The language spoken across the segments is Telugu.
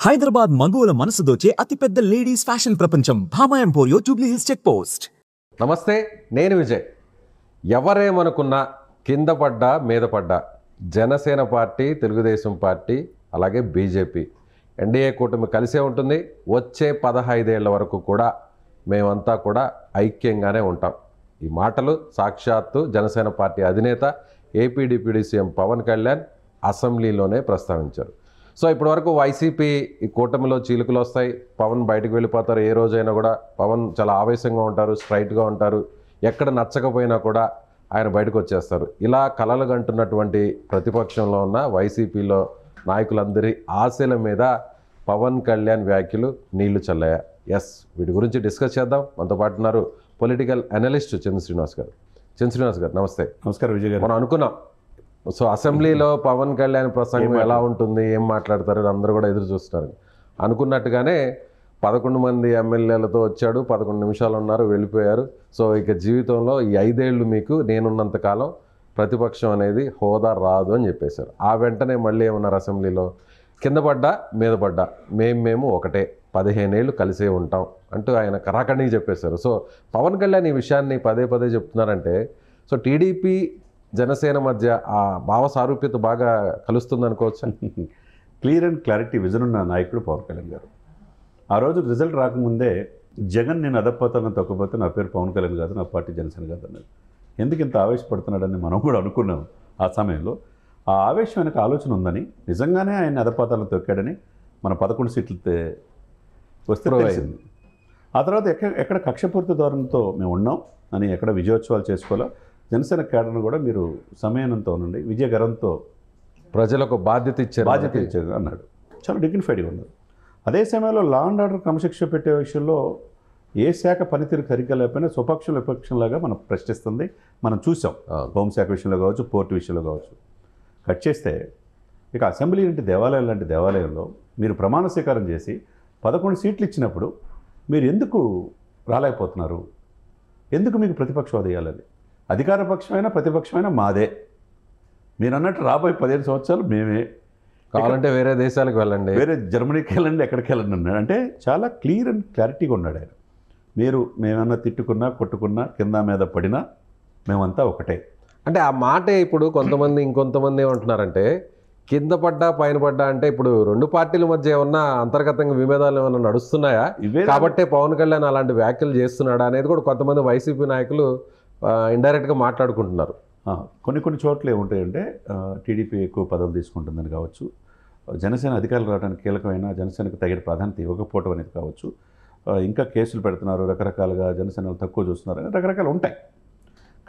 హైదరాబాద్ మగువల మనసు దోచే అతిపెద్ద లేడీస్ ఫ్యాషన్ ప్రపంచం Bhama Emporio Jubilee Hills check post. నమస్తే, నేను విజయ్. ఎవరేమనుకున్నా కింద పడ్డా మీద పడ్డా జనసేన పార్టీ, తెలుగుదేశం పార్టీ, అలాగే బీజేపీ ఎన్డీఏ కూటమి కలిసే ఉంటుంది. వచ్చే 15 ఏళ్ల వరకు కూడా మేమంతా కూడా ఐక్యంగానే ఉంటాం. ఈ మాటలు సాక్షాత్తు జనసేన పార్టీ అధినేత AP deputy CM Pawan Kalyan అసెంబ్లీలోనే ప్రస్తావించారు. సో ఇప్పటివరకు వైసీపీ ఈ కూటమిలో చీలికలు వస్తాయి, పవన్ బయటకు వెళ్ళిపోతారు. ఏ రోజైనా కూడా పవన్ చాలా ఆవేశంగా ఉంటారు, స్ట్రైట్గా ఉంటారు. ఎక్కడ నచ్చకపోయినా కూడా ఆయన బయటకు వచ్చేస్తారు. ఇలా కలలు కంటున్నటువంటి ప్రతిపక్షంలో ఉన్న వైసీపీలో నాయకులందరి ఆశల మీద పవన్ కళ్యాణ్ వ్యాఖ్యలు నీళ్లు చల్లాయా? ఎస్, వీటి గురించి డిస్కస్ చేద్దాం. మనతో పాటు ఉన్నారు పొలిటికల్ అనలిస్ట్ చంద్ర శ్రీనివాస్ గారు. చంద్ర శ్రీనివాస్ గారు నమస్తే. నమస్కారం విజయ్ గారు. మనం అనుకున్నాం సో అసెంబ్లీలో పవన్ కళ్యాణ్ ప్రసంగం ఎలా ఉంటుంది, ఏం మాట్లాడతారు, అందరూ కూడా ఎదురు చూస్తున్నారు. అనుకున్నట్టుగానే 11 మంది ఎమ్మెల్యేలతో వచ్చాడు, 11 నిమిషాలు ఉన్నారు, వెళ్ళిపోయారు. సో ఇక జీవితంలో ఈ 5 ఏళ్ళు మీకు నేనున్నంతకాలం ప్రతిపక్షం అనేది హోదా రాదు అని చెప్పేశారు. ఆ వెంటనే మళ్ళీ ఏమన్నారు అసెంబ్లీలో, కింద పడ్డా మీద పడ్డా మేము ఒకటే, 15 ఏళ్ళు కలిసే ఉంటాం అంటూ ఆయన కరాఖండిగా చెప్పేశారు. సో పవన్ కళ్యాణ్ ఈ విషయాన్ని పదే పదే చెప్తున్నారంటే సో టీడీపీ జనసేన మధ్య ఆ భావ సారూప్యత బాగా కలుస్తుంది అనుకోవచ్చు. క్లియర్ అండ్ క్లారిటీ విజన్ ఉన్న నాయకుడు పవన్ కళ్యాణ్ గారు. ఆ రోజు రిజల్ట్ రాకముందే జగన్ నేను అదపోతాను తొక్కపోతే నా పేరు పవన్ కళ్యాణ్ కాదు, నా పార్టీ జనసేన కాదు అన్నది. ఎందుకు ఇంత ఆవేశపడుతున్నాడని మనం కూడా అనుకున్నాం. ఆ సమయంలో ఆ ఆవేశం వెనక ఆలోచన ఉందని, నిజంగానే ఆయన అదపాతాలను తొక్కాడని మన 11 సీట్లు వస్తే తెలిసింది. ఆ తర్వాత ఎక్కడ కక్షపూర్తి ధోరణితో మేము ఉన్నాం అని ఎక్కడ విజయోత్సవాలు చేసుకోవాలో జనసేన కేడర్ను కూడా మీరు సమయానంతో ఉండండి, విజయగరంతో ప్రజలకు బాధ్యత ఇచ్చారు అన్నాడు. చాలా డిగ్నిఫైడ్గా ఉన్నారు. అదే సమయంలో లా అండ్ ఆర్డర్ క్రమశిక్షణ పెట్టే విషయంలో ఏ శాఖ పనితీరు సరిగ్గా లేకపోయినా స్వపక్షం విపక్షంలాగా మనం ప్రశ్నిస్తుంది మనం చూసాం. హోంశాఖ విషయంలో కావచ్చు, పోర్టు విషయంలో కావచ్చు. కట్ చేస్తే ఇక అసెంబ్లీ లాంటి దేవాలయం లాంటి దేవాలయంలో మీరు ప్రమాణ స్వీకారం చేసి 11 సీట్లు ఇచ్చినప్పుడు మీరు ఎందుకు రాలేకపోతున్నారు? ఎందుకు మీకు ప్రతిపక్ష హోదా ఇవ్వాలి? అధికార పక్షమైనా ప్రతిపక్షమైనా మాదే. మీరు అన్నట్టు రాబోయే 15 సంవత్సరాలు మేమే. కావాలంటే వేరే దేశాలకు వెళ్ళండి, వేరే జర్మనీకి వెళ్ళండి, ఎక్కడికి వెళ్ళండి అన్నాడు. అంటే చాలా క్లియర్ అండ్ క్లారిటీగా ఉన్నాడు ఆయన. మేమన్నా తిట్టుకున్నా, కొట్టుకున్నా, కింద మీద పడినా మేమంతా ఒకటే. అంటే ఆ మాటే ఇప్పుడు కొంతమంది ఇంకొంతమంది ఏమంటున్నారంటే కింద పడ్డా పైన పడ్డా అంటే ఇప్పుడు 2 పార్టీల మధ్య ఏమన్నా అంతర్గతంగా విభేదాలు ఏమన్నా నడుస్తున్నాయా కాబట్టే పవన్ కళ్యాణ్ అలాంటి వ్యాఖ్యలు చేస్తున్నాడా అనేది కూడా కొంతమంది వైసీపీ నాయకులు ఇండైరెక్ట్గా మాట్లాడుకుంటున్నారు. కొన్ని చోట్ల ఏముంటాయంటే టీడీపీ ఎక్కువ పదవులు తీసుకుంటుందని కావచ్చు, జనసేన అధికారులు రావడానికి కీలకమైన జనసేనకు తగిన ప్రాధాన్యత ఇవ్వకపోవడం అనేది కావచ్చు, ఇంకా కేసులు పెడుతున్నారు, రకరకాలుగా జనసేన తక్కువ చూస్తున్నారు, రకరకాలు ఉంటాయి.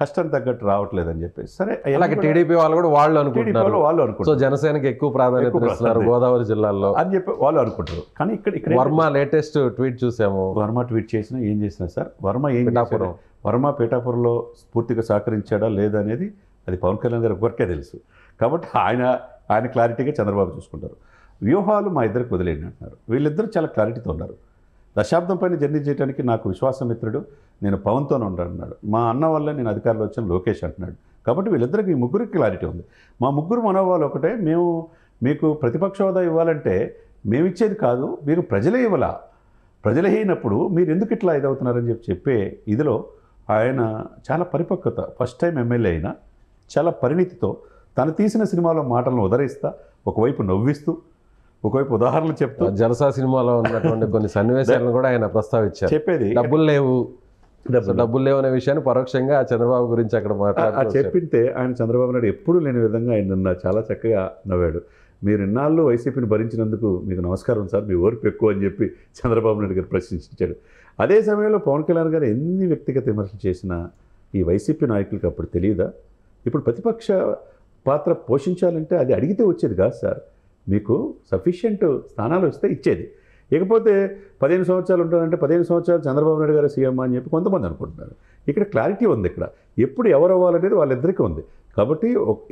కష్టం తగ్గట్టు రావట్లేదని చెప్పేసి సరే, అలాగే టీడీపీ వాళ్ళు కూడా వాళ్ళు అనుకుంటున్నారు సో జనసేనకి ఎక్కువ ప్రాధాన్యత ఇస్తున్నారు గోదావరి జిల్లాలో అని చెప్పి వాళ్ళు అనుకుంటారు. కానీ ఇక్కడ వర్మ లేటెస్ట్ ట్వీట్ చూసాము. వర్మ ట్వీట్ చేసినా ఏం చేసినా సార్, వర్మ పీఠాపురంలో పూర్తిగా సహకరించాడా లేదా అనేది అది పవన్ కళ్యాణ్ గారు ఒకరికే తెలుసు. కాబట్టి ఆయన క్లారిటీగా చంద్రబాబు చూసుకుంటారు. వ్యూహాలు మా ఇద్దరికి వదిలేయండి అంటున్నారు. వీళ్ళిద్దరూ చాలా క్లారిటీతో ఉన్నారు. దశాబ్దం పైన జర్నీ చేయడానికి నాకు విశ్వాసమిత్రుడు నేను పవన్తోనే ఉన్నాడు. మా అన్న వల్ల నేను అధికారంలో వచ్చాను లోకేష్ అంటున్నాడు. కాబట్టి వీళ్ళిద్దరికి ఈ ముగ్గురికి క్లారిటీ ఉంది. మా ముగ్గురు మనోభావాలు ఒకటే. మేము మీకు ప్రతిపక్ష హోదా ఇవ్వాలంటే మేము ఇచ్చేది కాదు, మీరు ప్రజలే ఇవ్వాలా. ప్రజలే అయినప్పుడు మీరు ఎందుకు ఇట్లా ఇదవుతున్నారని చెప్పే ఇదిలో ఆయన చాలా పరిపక్వత. ఫస్ట్ టైం ఎమ్మెల్యే అయినా చాలా పరిణితితో తను తీసిన సినిమాలో మాటలను ఉదరిస్తా, ఒకవైపు నవ్విస్తూ, ఒకవైపు ఉదాహరణలు చెప్తూ, జలసా సినిమాలో ఉన్నటువంటి కొన్ని సన్నివేశాలను కూడా ఆయన ప్రస్తావించారు. చెప్పేది డబ్బులు లేవు అనే విషయాన్ని పరోక్షంగా చంద్రబాబు గురించి అక్కడ మాట్లాడారు. చెప్పింటే ఆయన చంద్రబాబు నాయుడు ఎప్పుడూ లేని విధంగా ఆయన చాలా చక్కగా నవ్వాడు. మీరు ఇన్నాళ్ళు వైసీపీని భరించినందుకు మీకు నమస్కారం సార్, మీ ఓర్పు ఎక్కువ అని చెప్పి చంద్రబాబు నాయుడు గారు ప్రశ్నించాడు. అదే సమయంలో పవన్ కళ్యాణ్ గారు ఎన్ని వ్యక్తిగత విమర్శలు చేసినా ఈ వైసీపీ నాయకులకి అప్పుడు తెలియదా? ఇప్పుడు ప్రతిపక్ష పాత్ర పోషించాలంటే అది అడిగితే వచ్చేది కాదు సార్, మీకు సఫిషియెంట్ స్థానాలు వస్తే ఇచ్చేది. ఇకపోతే 15 సంవత్సరాలు ఉంటారంటే 15 సంవత్సరాలు చంద్రబాబు నాయుడు గారు సీఎం అని చెప్పి కొంతమంది అనుకుంటున్నారు. ఇక్కడ క్లారిటీ ఉంది. ఇక్కడ ఎప్పుడు ఎవరు అవ్వాలనేది వాళ్ళిద్దరికీ ఉంది. కాబట్టి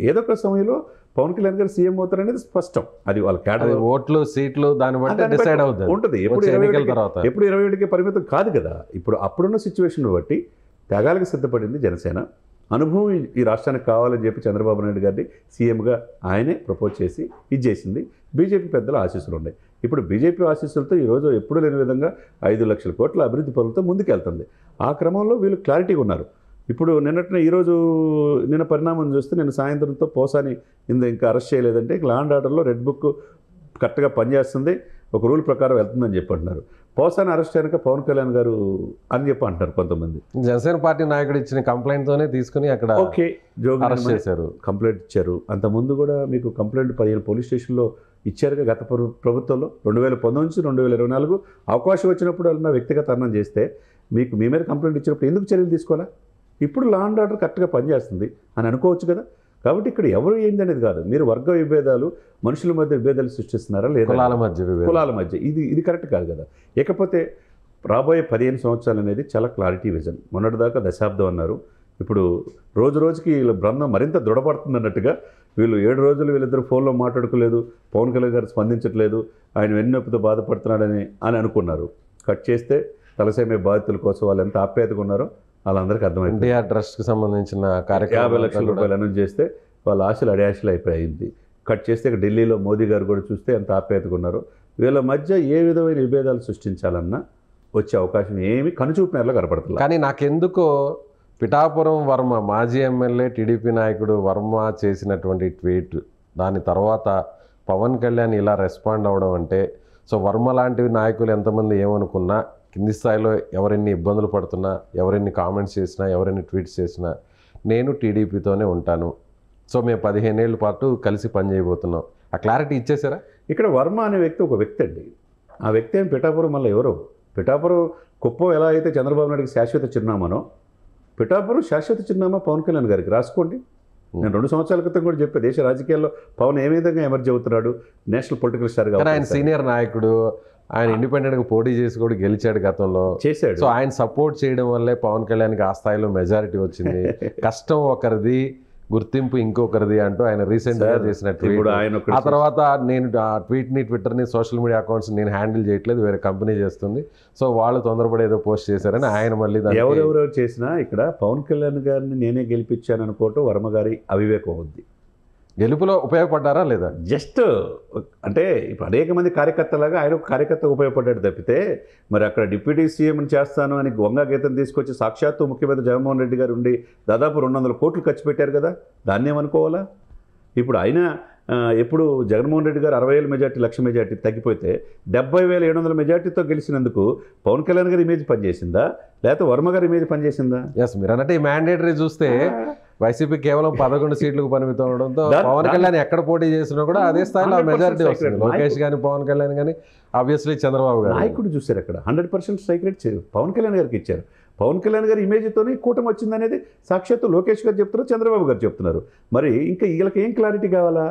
ఏదో ఒక సమయంలో పవన్ కళ్యాణ్ గారు సీఎం అవుతారనేది స్పష్టం. అది వాళ్ళ కేడర్, ఓట్లు, సీట్లు దాన్ని బట్టి డిసైడ్ అవుతుంది ఉంటుంది. ఎప్పుడు 27కి పరిమితం కాదు కదా. ఇప్పుడు అప్పుడున్న సిచ్యువేషన్ బట్టి త్యాగాలకు సిద్ధపడింది జనసేన. అనుభవం ఈ రాష్ట్రానికి కావాలని చెప్పి చంద్రబాబు నాయుడు గారిని సీఎంగా ఆయనే ప్రపోజ్ చేసి ఇది చేసింది. బీజేపీ పెద్దల ఆశీస్సులు ఉన్నాయి. ఇప్పుడు బీజేపీ ఆశీస్సులతో ఈరోజు ఎప్పుడూ లేని విధంగా 5 లక్షల కోట్ల అభివృద్ధి పనులతో ముందుకెళ్తుంది. ఆ క్రమంలో వీళ్ళు క్లారిటీగా ఉన్నారు. ఇప్పుడు నిన్న పరిణామం చూస్తే నిన్న సాయంత్రంతో పోసాని ఇంకా అరెస్ట్ చేయలేదంటే లా అండ్ ఆర్డర్లో రెడ్ బుక్ కరెక్ట్గా పనిచేస్తుంది, ఒక రూల్ ప్రకారం వెళ్తుందని చెప్పి అంటున్నారు. పోసాని అరెస్ట్ అయినాక పవన్ కళ్యాణ్ గారు అని చెప్పి అంటున్నారు కొంతమంది. జనసేన పార్టీ నాయకుడు ఇచ్చిన కంప్లైంట్తోనే తీసుకుని అక్కడ ఓకే అరెస్ట్ చేశారు, కంప్లైంట్ ఇచ్చారు. అంతకుముందు కూడా మీకు కంప్లైంట్ 15 పోలీస్ స్టేషన్లో ఇచ్చారుగా గత ప్రభుత్వంలో. 2019 నుంచి 2024 అవకాశం వచ్చినప్పుడు వాళ్ళ వ్యక్తిగత అన్నం చేస్తే మీకు మీ మీద కంప్లైంట్ ఇచ్చినప్పుడు ఎందుకు చర్యలు తీసుకోవాలా? ఇప్పుడు లా అండ్ ఆర్డర్ కరెక్ట్గా పనిచేస్తుంది అని అనుకోవచ్చు కదా. కాబట్టి ఇక్కడ ఎవరు ఏంది అనేది కాదు, మీరు వర్గ విభేదాలు, మనుషుల మధ్య విభేదాలు సృష్టిస్తున్నారా లేదా, కులాల మధ్య ఇది కరెక్ట్ కాదు కదా. ఇకపోతే రాబోయే 15 సంవత్సరాలు అనేది చాలా క్లారిటీ విజన్. మొన్నటిదాకా దశాబ్దం అన్నారు, ఇప్పుడు రోజు రోజుకి వీళ్ళ బృందం మరింత దృఢపడుతుంది అన్నట్టుగా. వీళ్ళు 7 రోజులు వీళ్ళిద్దరు ఫోన్లో మాట్లాడుకోలేదు, పవన్ కళ్యాణ్ గారు స్పందించట్లేదు, ఆయన వెన్నొప్పితో బాధపడుతున్నాడని అనుకున్నారు. కట్ చేస్తే తలసేమే బాధితుల కోసం వాళ్ళు ఎంత ఆప్యాయతగా ఉన్నారో వాళ్ళందరికీ అర్థమైంది. ఎన్టీఆర్ ట్రస్ట్కి సంబంధించిన 50 లక్షల రూపాయలు అనౌన్స్ చేస్తే వాళ్ళ ఆశలు అడియాశలు అయిపోయింది. కట్ చేస్తే ఇక్కడ ఢిల్లీలో మోదీ గారు కూడా చూస్తే ఎంత ఆప్యాయతగా ఉన్నారో. వీళ్ళ మధ్య ఏ విధమైన విభేదాలు సృష్టించాలన్నా వచ్చే అవకాశం ఏమి కనుచూపినట్లా కనపడుతుంది. కానీ నాకెందుకో పిఠాపురం వర్మ మాజీ ఎమ్మెల్యే టీడీపీ నాయకుడు వర్మ చేసినటువంటి ట్వీట్, దాని తర్వాత పవన్ కళ్యాణ్ ఇలా రెస్పాండ్ అవ్వడం అంటే, సో వర్మ లాంటి నాయకులు ఎంతమంది ఏమనుకున్నా, కింది స్థాయిలో ఎవరెన్ని ఇబ్బందులు పడుతున్నా, ఎవరెన్ని కామెంట్స్ చేసినా, ఎవరెన్ని ట్వీట్స్ చేసినా నేను టీడీపీతోనే ఉంటాను, సో మేము 15 ఏళ్ళ పాటు కలిసి పనిచేయబోతున్నాం, ఆ క్లారిటీ ఇచ్చేసారా? ఇక్కడ వర్మ అనే వ్యక్తి ఒక వ్యక్తి అండి. ఆ వ్యక్తి ఏం పిఠాపురం మళ్ళీ ఎవరో. పిఠాపురం కుప్పం ఎలా అయితే చంద్రబాబు నాయుడికి శాశ్వత చిరునామానో, పిఠాపురం శాశ్వత చిరునామా పవన్ కళ్యాణ్ గారికి. రాసుకోండి. నేను 2 సంవత్సరాల క్రితం కూడా చెప్పే, దేశ రాజకీయాల్లో పవన్ ఏ విధంగా ఎమర్జీ అవుతున్నాడు, నేషనల్ పొలిటికల్ స్టార్గా. ఆయన సీనియర్ నాయకుడు, ఆయన ఇండిపెండెంట్గా పోటీ చేసి కూడా గెలిచాడు గతంలో, చేశాడు. సో ఆయన సపోర్ట్ చేయడం వల్లే పవన్ కళ్యాణ్కి ఆ స్థాయిలో మెజారిటీ వచ్చింది. కష్టం ఒకరిది, గుర్తింపు ఇంకొకరిది అంటూ ఆయన రీసెంట్గా చేసిన ట్వీట్. ఆ తర్వాత నేను ఆ ట్వీట్ని, ట్విట్టర్ని, సోషల్ మీడియా అకౌంట్స్ నేను హ్యాండిల్ చేయట్లేదు, వేరే కంపెనీ చేస్తుంది, సో వాళ్ళు తొందరపడి ఏదో పోస్ట్ చేశారని ఆయన మళ్ళీ ఎవరెవరు చేసినా ఇక్కడ పవన్ కళ్యాణ్ గారిని నేనే గెలిపించాను అనుకోవటం వర్మ గారి అవివేకం ఉంది. గెలుపులో ఉపయోగపడ్డారా లేదా? జస్ట్ అంటే ఇప్పుడు అనేక మంది కార్యకర్తలాగా ఆయన ఒక కార్యకర్త ఉపయోగపడ్డాడు తప్పితే, మరి అక్కడ డిప్యూటీ సీఎంని చేస్తాను అని వంగా గీతం తీసుకొచ్చి సాక్షాత్తు ముఖ్యమంత్రి జగన్మోహన్ రెడ్డి గారు ఉండి దాదాపు 200 కోట్లు ఖర్చు పెట్టారు కదా, దాన్ని ఏమనుకోవాలా? ఇప్పుడు ఆయన ఎప్పుడు జగన్మోహన్ రెడ్డి గారు 60,000 మెజార్టీ, 1,00,000 మెజార్టీ తగ్గిపోతే 70,700 మెజార్టీతో గెలిచినందుకు పవన్ కళ్యాణ్ గారి ఇమేజ్ పనిచేసిందా, లేకపోతే వర్మ గారి ఇమేజ్ పనిచేసిందా? ఎస్, మీరు అన్నట్టు ఈ మ్యాండేటరీ చూస్తే వైసీపీ కేవలం 11 సీట్లకు పరిమితం అవడంతో పవన్ కళ్యాణ్ ఎక్కడ పోటీ చేసినా కూడా అదే స్థాయిలో మెజారిటీ వస్తుంది. లోకేష్ కానీ, పవన్ కళ్యాణ్ కానీ, ఆబ్వియస్లీ చంద్రబాబు గారు నాయకుడు చూశారు అక్కడ 100% స్ట్రైక్ రేట్ పవన్ కళ్యాణ్ గారికి ఇచ్చారు. పవన్ కళ్యాణ్ గారి ఇమేజ్తోనే కూటమి వచ్చిందనేది సాక్షాత్తు లోకేష్ గారు చెప్తున్నారు, చంద్రబాబు గారు చెప్తున్నారు. మరి ఇంకా వీళ్ళకి ఏం క్లారిటీ కావాలా?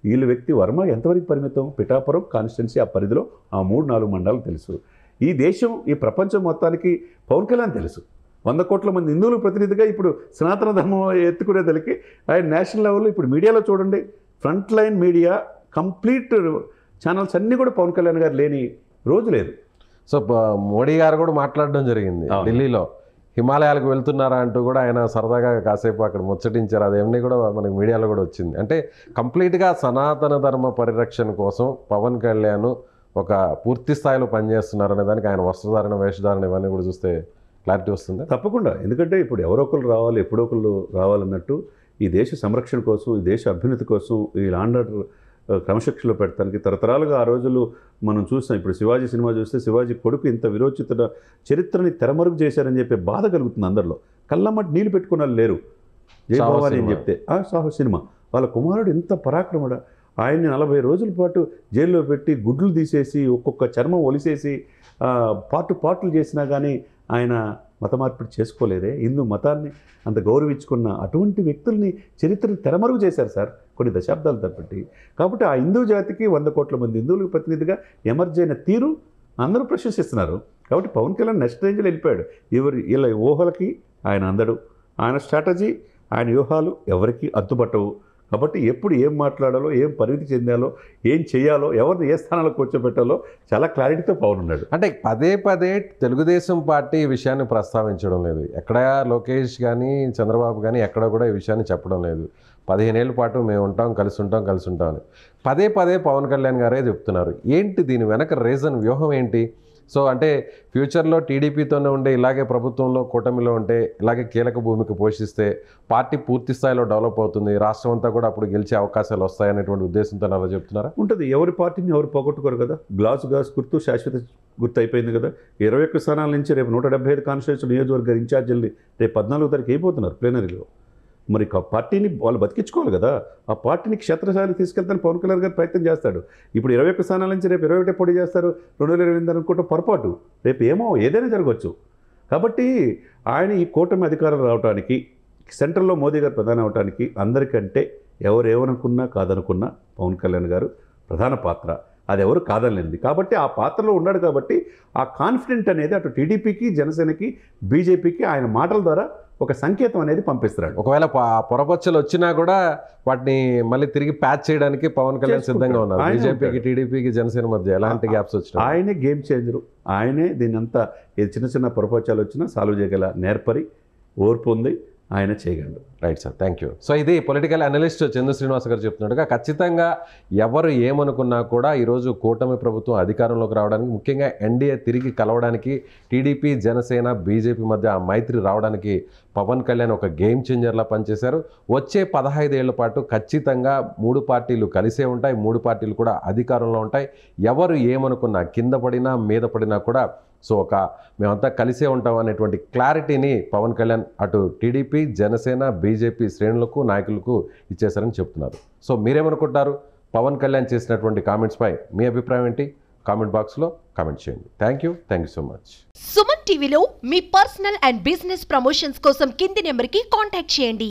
వీళ్ళ వ్యక్తి వర్మ ఎంతవరకు పరిమితం? పిఠాపురం కాన్స్టిట్యున్సీ ఆ పరిధిలో ఆ 3-4 మండలాలు తెలుసు. ఈ దేశం, ఈ ప్రపంచం మొత్తానికి పవన్ కళ్యాణ్ తెలుసు. 100 కోట్ల మంది హిందువుల ప్రతినిధిగా ఇప్పుడు సనాతన ధర్మం ఎత్తుకునేదానికి ఆయన నేషనల్ లెవెల్లో ఇప్పుడు మీడియాలో చూడండి, front line media complete channels అన్నీ కూడా పవన్ కళ్యాణ్ గారు లేని రోజు లేదు. సో మోడీ గారు కూడా మాట్లాడడం జరిగింది ఢిల్లీలో, హిమాలయాలకు వెళ్తున్నారా అంటూ కూడా ఆయన సరదాగా కాసేపు అక్కడ ముచ్చటించారు. అదేమీ కూడా మనకి మీడియాలో కూడా వచ్చింది. అంటే కంప్లీట్గా సనాతన ధర్మ పరిరక్షణ కోసం పవన్ కళ్యాణ్ ఒక పూర్తి స్థాయిలో పనిచేస్తున్నారు అనే దానికి ఆయన వస్త్రధారణ, వేషధారణ ఇవన్నీ కూడా చూస్తే క్లారిటీ వస్తుంది. తప్పకుండా. ఎందుకంటే ఇప్పుడు ఎవరో ఒకరు రావాలి, ఎప్పుడో ఒకరు రావాలన్నట్టు ఈ దేశ సంరక్షణ కోసం, ఈ దేశ అభ్యున్నతి కోసం, ఈ లా అండ్ ఆర్డర్ క్రమశిక్షణలో పెట్టడానికి తరతరాలుగా ఆ రోజులు మనం చూసాం. ఇప్పుడు శివాజీ సినిమా చూస్తే శివాజీ కొడుకు ఇంత విరోచిత చరిత్రని తెరమరుగు చేశారని చెప్పి బాధ కలుగుతుంది అందరిలో. కళ్ళమ్మటి నీళ్ళు పెట్టుకున్న లేరు. జయభవాని అని చెప్తే సాహో సినిమా, వాళ్ళ కుమారుడు ఎంత పరాక్రముడా, ఆయన్ని 40 రోజుల పాటు జైల్లో పెట్టి గుడ్లు తీసేసి ఒక్కొక్క చర్మం ఒలిసేసి పార్ట్లు చేసినా కానీ ఆయన మత మార్పిడి చేసుకోలేదే. హిందూ మతాన్ని అంత గౌరవించుకున్న అటువంటి వ్యక్తుల్ని చరిత్రను తెరమరుగు చేశారు సార్ కొన్ని దశాబ్దాలు తప్పటి. కాబట్టి ఆ హిందూ జాతికి 100 కోట్ల మంది హిందువులకు ప్రతినిధిగా ఎమర్జ్ అయిన తీరు అందరూ ప్రశంసిస్తున్నారు. కాబట్టి పవన్ కళ్యాణ్ నెక్స్ట్ రేంజ్లో వెళ్ళిపోయాడు. వీళ్ళ ఊహలకి ఆయన అందడు, ఆయన స్ట్రాటజీ, ఆయన వ్యూహాలు ఎవరికి అద్దుపట్టవు. కాబట్టి ఎప్పుడు ఏం మాట్లాడాలో, ఏం పరిమితి చెందాలో, ఏం చేయాలో, ఎవరిని ఏ స్థానాల్లో కూర్చోబెట్టాలో చాలా క్లారిటీతో పవన్ ఉన్నాడు. అంటే పదే తెలుగుదేశం పార్టీ ఈ విషయాన్ని ప్రస్తావించడం లేదు. ఎక్కడ లోకేష్ కానీ, చంద్రబాబు కానీ ఎక్కడ కూడా ఈ విషయాన్ని చెప్పడం లేదు. 15 ఏళ్ళ పాటు మేము ఉంటాం కలిసి ఉంటాం అని పదే పవన్ కళ్యాణ్ గారే చెప్తున్నారు. ఏంటి దీని వెనక రీజన్, వ్యూహం ఏంటి? సో అంటే ఫ్యూచర్లో టీడీపీతోనే ఉండే ఇలాగే ప్రభుత్వంలో కూటమిలో ఉంటే ఇలాగే కీలక భూమిక పోషిస్తే పార్టీ పూర్తి స్థాయిలో డెవలప్ అవుతుంది, రాష్ట్రం అంతా కూడా అప్పుడు గెలిచే అవకాశాలు వస్తాయనేటువంటి ఉద్దేశంతో అలా చెప్తున్నారా? ఉంటుంది. ఎవరి పార్టీని ఎవరు పోగొట్టుకోరు కదా. గ్లాస్ గుర్తు శాశ్వత గుర్తు అయిపోయింది కదా. 21 స్థానాల నుంచి రేపు 175 కాన్స్టిట్యూన్సీ నియోజకవర్గ ఇన్ఛార్జీల్ని రేపు 14వ తారీఖు అయిపోతున్నారు ప్లేనరీలో. మరి పార్టీని వాళ్ళు బతికించుకోవాలి కదా. ఆ పార్టీని క్షేత్రస్థాయికి తీసుకెళ్తాను పవన్ కళ్యాణ్ గారు ప్రయత్నం చేస్తాడు. ఇప్పుడు 21 స్థానాల నుంచి రేపు 21 పోటీ చేస్తారు, 2028 అనుకుంటాం పొరపాటు. రేపు ఏదైనా జరగవచ్చు. కాబట్టి ఆయన ఈ కూటమి అధికారం రావడానికి, సెంట్రల్లో మోదీ గారు ప్రధాని అవడానికి అందరికంటే ఎవరేమనుకున్నా కాదనుకున్నా పవన్ కళ్యాణ్ గారు ప్రధాన పాత్ర. అది ఎవరు కాదనలేంది. కాబట్టి ఆ పాత్రలో ఉన్నాడు. కాబట్టి ఆ కాన్ఫిడెంట్ అనేది అటు టీడీపీకి, జనసేనకి, బీజేపీకి ఆయన మాటల ద్వారా ఒక సంకేతం అనేది పంపిస్తున్నాడు. ఒకవేళ పొరపచ్చలు వచ్చినా కూడా వాటిని మళ్ళీ తిరిగి ప్యాచ్ చేయడానికి పవన్ కళ్యాణ్ సిద్ధంగా ఉన్నారు. బీజేపీకి, టీడీపీకి, జనసేన మధ్య ఎలాంటి గ్యాప్స్ వచ్చినా ఆయనే గేమ్ చేంజరు. ఆయనే దీన్ని అంతా చిన్న పొరపచ్చాలు వచ్చినా సాల్వ్ చేయగల నేర్పరి, ఓర్పు ఉంది, ఆయన చేయగలడు. Right sir, thank you. So ఇది పొలిటికల్ అనలిస్ట్ చందు శ్రీనివాస్ గారు చెప్తున్నట్టుగా ఖచ్చితంగా ఎవరు ఏమనుకున్నా కూడా ఈరోజు కూటమి ప్రభుత్వం అధికారంలోకి రావడానికి, ముఖ్యంగా ఎన్డీఏ తిరిగి కలవడానికి, టీడీపీ, జనసేన, బీజేపీ మధ్య ఆ మైత్రి రావడానికి పవన్ కళ్యాణ్ ఒక గేమ్ చేంజర్లా పనిచేశారు. వచ్చే 15 ఏళ్ల పాటు ఖచ్చితంగా 3 పార్టీలు కలిసే ఉంటాయి, 3 పార్టీలు కూడా అధికారంలో ఉంటాయి. ఎవరు ఏమనుకున్నా, కింద పడినా మీద పడినా కూడా సో మేమంతా కలిసే ఉంటాం అనేటువంటి క్లారిటీని పవన్ కళ్యాణ్ అటు టీడీపీ, జనసేన, బీజేపీ శ్రేణులకు, నాయకులకు ఇచ్చేశారని చెప్తున్నారు. సో మీరేమనుకుంటున్నారు? పవన్ కళ్యాణ్ చేసినటువంటి కామెంట్స్పై మీ అభిప్రాయం ఏంటి? కామెంట్ బాక్స్లో కామెంట్ చేయండి. Thank you so much. Suman టీవీలో మీ పర్సనల్ అండ్ బిజినెస్ ప్రమోషన్స్ కోసం కింది నెంబర్కి కాంటాక్ట్ చేయండి.